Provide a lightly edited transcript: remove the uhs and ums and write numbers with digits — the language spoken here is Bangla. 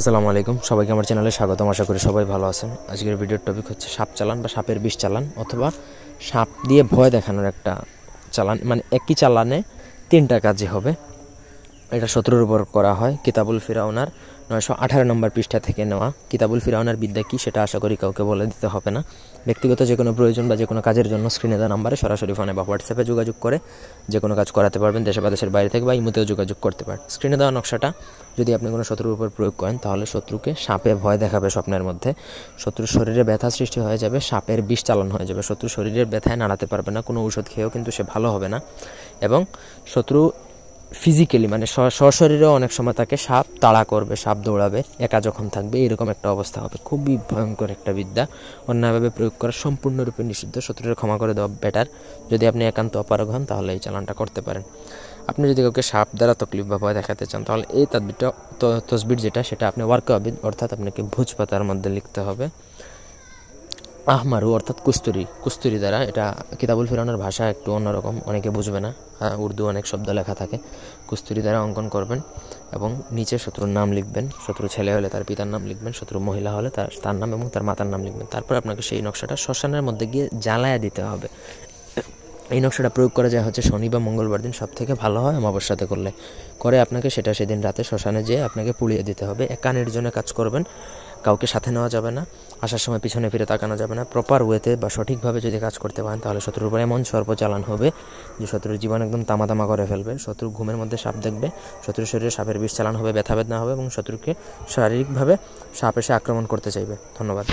আসসালামু আলাইকুম, সবাইকে আমার চ্যানেলে স্বাগতম। আশা করি সবাই ভালো আছেন। আজকের ভিডিওর টপিক হচ্ছে সাপ চালান বা সাপের বিষ চালান, অথবা সাপ দিয়ে ভয় দেখানোর একটা চালান। মানে একই চালানে তিনটা কাজই হবে। এটা শত্রুর উপর করা হয়। কিতাবুল ফিরাউনার 918 নম্বর পৃষ্ঠা থেকে নেওয়া। কিতাবুল ফিরাউনার বিদ্যা কী সেটা আশা করি কাউকে বলে দিতে হবে না। ব্যক্তিগত যে কোনো প্রয়োজন বা যে কোনো কাজের জন্য স্ক্রিনে দেওয়া নাম্বারে সরাসরি ফোনে বা হোয়াটসঅ্যাপে যোগাযোগ করে যে কোনো কাজ করাতে পারবেন। দেশে বা দেশের বাইরে থেকে বা ইমোতেও যোগাযোগ করতে পারেন। স্ক্রিনে দেওয়া নকশাটা যদি আপনি কোনো শত্রুর উপর প্রয়োগ করেন, তাহলে শত্রুকে সাপে ভয় দেখাবে স্বপ্নের মধ্যে। শত্রুর শরীরে ব্যথা সৃষ্টি হয়ে যাবে, সাপের বিষ চালান হয়ে যাবে। শত্রুর শরীরের ব্যথায় নাড়াতে পারবে না, কোনো ঔষধ খেয়েও কিন্তু সে ভালো হবে না। এবং শত্রু ফিজিক্যালি মানে সশরীরেও অনেক সময় তাকে সাপ তাড়া করবে, সাপ দৌড়াবে, একা যখন থাকবে এরকম একটা অবস্থা হবে। খুবই ভয়ঙ্কর একটা বিদ্যা, অন্যায়ভাবে প্রয়োগ করা সম্পূর্ণরূপে নিষিদ্ধ। শত্রুর ক্ষমা করে দেওয়া বেটার। যদি আপনি একান্ত অপারগ হন তাহলে এই চালানটা করতে পারেন। আপনি যদি কাউকে সাপ দ্বারা তকলিফ বা ভয় দেখাতে চান, তাহলে এই তসবির যেটা সেটা আপনি ওয়ার্কাবিদ অর্থাৎ আপনাকে ভোজ পাতার মধ্যে লিখতে হবে। আহমারু অর্থাৎ কুস্তুরি দ্বারা, এটা কিতাবুল ফিরাউনের ভাষা একটু অন্যরকম, অনেকে বুঝবে না, উর্দু অনেক শব্দ লেখা থাকে। কুস্তুরি দ্বারা অঙ্কন করবেন এবং নিচে শত্রুর নাম লিখবেন। শত্রু ছেলে হলে তার পিতার নাম লিখবেন, শত্রু মহিলা হলে তার নাম এবং তার মাতার নাম লিখবেন। তারপর আপনাকে সেই নকশাটা শ্মশানের মধ্যে গিয়ে জ্বালায়া দিতে হবে। এই নকশাটা প্রয়োগ করা যায় হচ্ছে শনি বা মঙ্গলবার দিন, সব থেকে ভালো হয় অমাবস্যাতে করে আপনাকে সেটা সেদিন রাতে শ্মশানে যেয়ে আপনাকে পুড়িয়ে দিতে হবে। একা নির্জনে কাজ করবেন, কাউকে সাথে নেওয়া যাবে না, আসার সময় পিছনে ফিরে তাকানো যাবে না। প্রপার ওয়েতে বা সঠিকভাবে যদি কাজ করতে পারেন, তাহলে শত্রুর উপরে এমন সর্প চালান হবে যে শত্রুর জীবন একদম তামা করে ফেলবে। শত্রু ঘুমের মধ্যে সাপ দেখবে, শত্রুর শরীরে সাপের বিষ চালান হবে, ব্যথা বেদনা হবে এবং শত্রুকে শারীরিকভাবে সাপ এসে আক্রমণ করতে চাইবে। ধন্যবাদ।